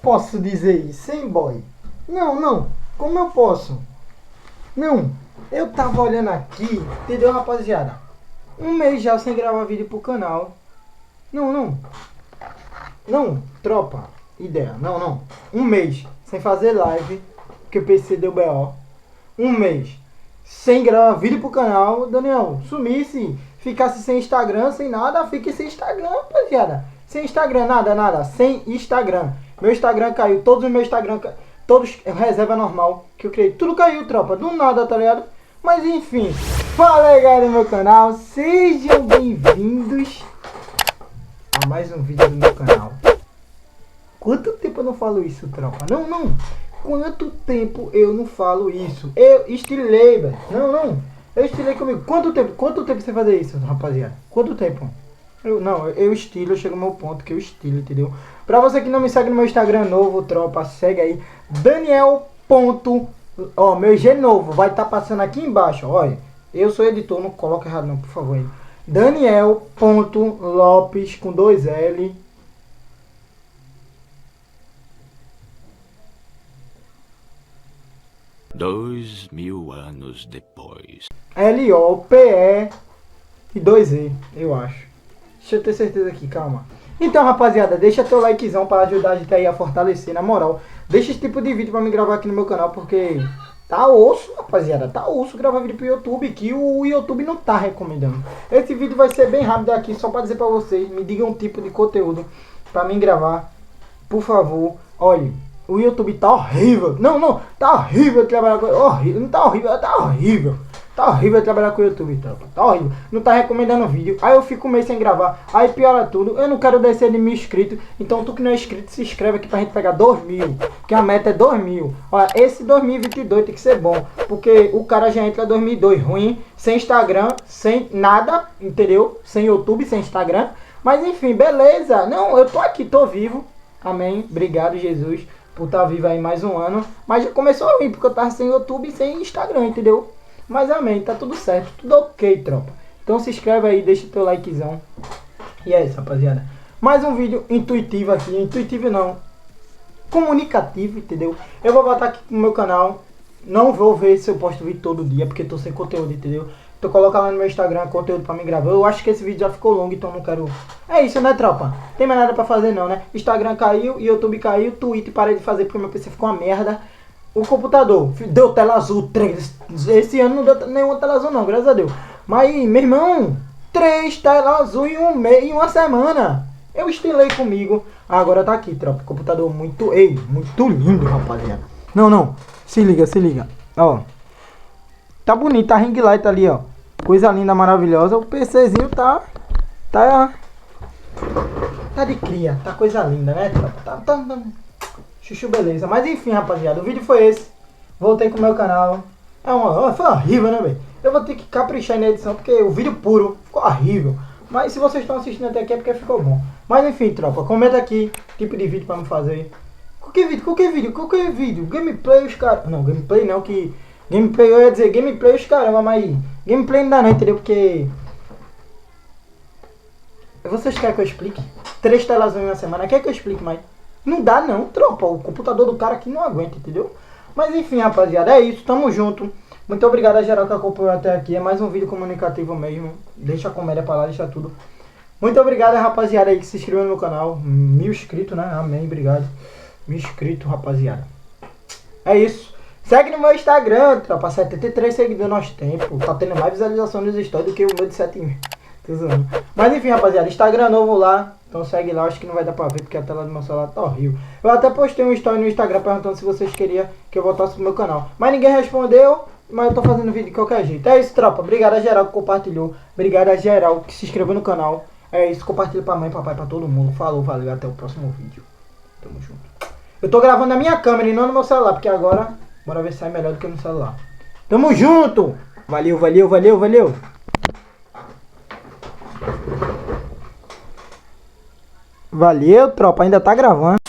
posso dizer isso, hein, boy? Não, como eu posso? Não, eu tava olhando aqui, entendeu, rapaziada? Um mês já sem gravar vídeo pro canal. Não, tropa, ideia, não. Um mês sem fazer live, porque o PC deu BO. Um mês sem gravar vídeo pro canal. Daniel, sumisse, ficasse sem Instagram, sem nada, fique sem Instagram, rapaziada. Sem Instagram, nada, sem Instagram. Meu Instagram caiu, todos os meus Instagram, todos reserva normal que eu criei. Tudo caiu, tropa, do nada, tá ligado? Mas enfim, fala aí, galera do meu canal, sejam bem-vindos a mais um vídeo do meu canal. Quanto tempo eu não falo isso, tropa? Não. Quanto tempo eu não falo isso? Eu estilei, velho. Não. Eu estilei comigo. Quanto tempo você fazer isso, rapaziada? Quanto tempo? Eu estilo, eu chego no meu ponto que eu estilo, entendeu? Pra você que não me segue no meu Instagram novo, tropa, segue aí. Daniel. Ó, meu G novo vai estar passando aqui embaixo, olha. Eu sou editor, não coloca errado não, por favor. Aí. Daniel.Lopes com 2 L. Dois mil anos depois. L-O-P-E e 2 E, eu acho. Deixa eu ter certeza aqui, calma. Então, rapaziada, deixa teu likezão para ajudar a gente aí a fortalecer, na moral. Deixa esse tipo de vídeo para me gravar aqui no meu canal, porque tá osso, rapaziada. Tá osso gravar vídeo pro YouTube, que o YouTube não tá recomendando. Esse vídeo vai ser bem rápido aqui, só para dizer para vocês, me digam um tipo de conteúdo para mim gravar, por favor. Olha, o YouTube tá horrível. Não, tá horrível trabalhar com... Horrível, não tá horrível, tá horrível. Tá horrível trabalhar com o YouTube, tropa. Tá horrível. Não tá recomendando vídeo. Aí eu fico um mês sem gravar. Aí piora tudo. Eu não quero descer de 1000 inscritos. Então tu que não é inscrito, se inscreve aqui pra gente pegar 2000. Porque a meta é 2000. Olha, esse 2022 tem que ser bom. Porque o cara já entra 2002 ruim. Sem Instagram, sem nada. Entendeu? Sem YouTube, sem Instagram. Mas enfim, beleza. Não, eu tô aqui, tô vivo. Amém. Obrigado, Jesus, por estar vivo aí mais um ano. Mas já começou a vir, porque eu tava sem YouTube e sem Instagram, entendeu? Mas amém, tá tudo certo, tudo ok, tropa. Então se inscreve aí, deixa teu likezão. E é isso, rapaziada. Mais um vídeo intuitivo aqui, intuitivo não, comunicativo, entendeu? Eu vou botar aqui no meu canal. Não vou ver se eu posto vídeo todo dia, porque tô sem conteúdo, entendeu? Tô colocando lá no meu Instagram conteúdo pra me gravar. Eu acho que esse vídeo já ficou longo, então não quero... É isso, né, tropa? Tem mais nada pra fazer não, né? Instagram caiu, YouTube caiu, Twitter parei de fazer porque meu PC ficou uma merda. O computador deu tela azul 3. Esse ano não deu nenhuma tela azul não, graças a Deus. Mas, meu irmão, 3 telas azul em um mês, em uma semana. Eu estilei comigo. Agora tá aqui, tropa. Computador muito lindo, rapaziada. Não. Se liga. Ó. Tá bonito, a ring light ali, ó. Coisa linda, maravilhosa. O PCzinho tá de cria. Tá coisa linda, né, tropa? Tá. Chuchu, beleza. Mas enfim, rapaziada, o vídeo foi esse. Voltei com o meu canal. Foi horrível, né, velho? Eu vou ter que caprichar na edição, porque o vídeo puro ficou horrível. Mas se vocês estão assistindo até aqui é porque ficou bom. Mas enfim, tropa, comenta aqui tipo de vídeo pra me fazer. Qualquer vídeo. Gameplay os caras... Não, gameplay não, que... Gameplay, eu ia dizer gameplay os caramba, mas... Gameplay não dá não, entendeu? Porque... Vocês querem que eu explique? 3 telas em uma semana, quer que eu explique mais? Não dá não, tropa. O computador do cara aqui não aguenta, entendeu? Mas enfim, rapaziada, é isso. Tamo junto. Muito obrigado a geral que acompanhou até aqui. É mais um vídeo comunicativo mesmo. Deixa a comédia pra lá, deixa tudo. Muito obrigado, rapaziada, aí que se inscreveu no meu canal. 1000 inscritos, né? Amém, obrigado. 1000 inscritos, rapaziada. É isso. Segue no meu Instagram, tropa. 73 seguidores nós temos. Tá tendo mais visualização nos stories do que o meu de 7 mil. Mas enfim, rapaziada, Instagram novo lá. Então segue lá, acho que não vai dar pra ver porque a tela do meu celular tá horrível. Eu até postei um story no Instagram perguntando se vocês queriam que eu voltasse pro meu canal. Mas ninguém respondeu, mas eu tô fazendo vídeo de qualquer jeito. É isso, tropa. Obrigado a geral que compartilhou. Obrigado a geral que se inscreveu no canal. É isso, compartilha pra mãe, papai, pra todo mundo. Falou, valeu, até o próximo vídeo. Tamo junto. Eu tô gravando na minha câmera e não no meu celular, porque agora, bora ver se sai melhor do que no celular. Tamo junto! Valeu. Valeu, tropa, ainda tá gravando.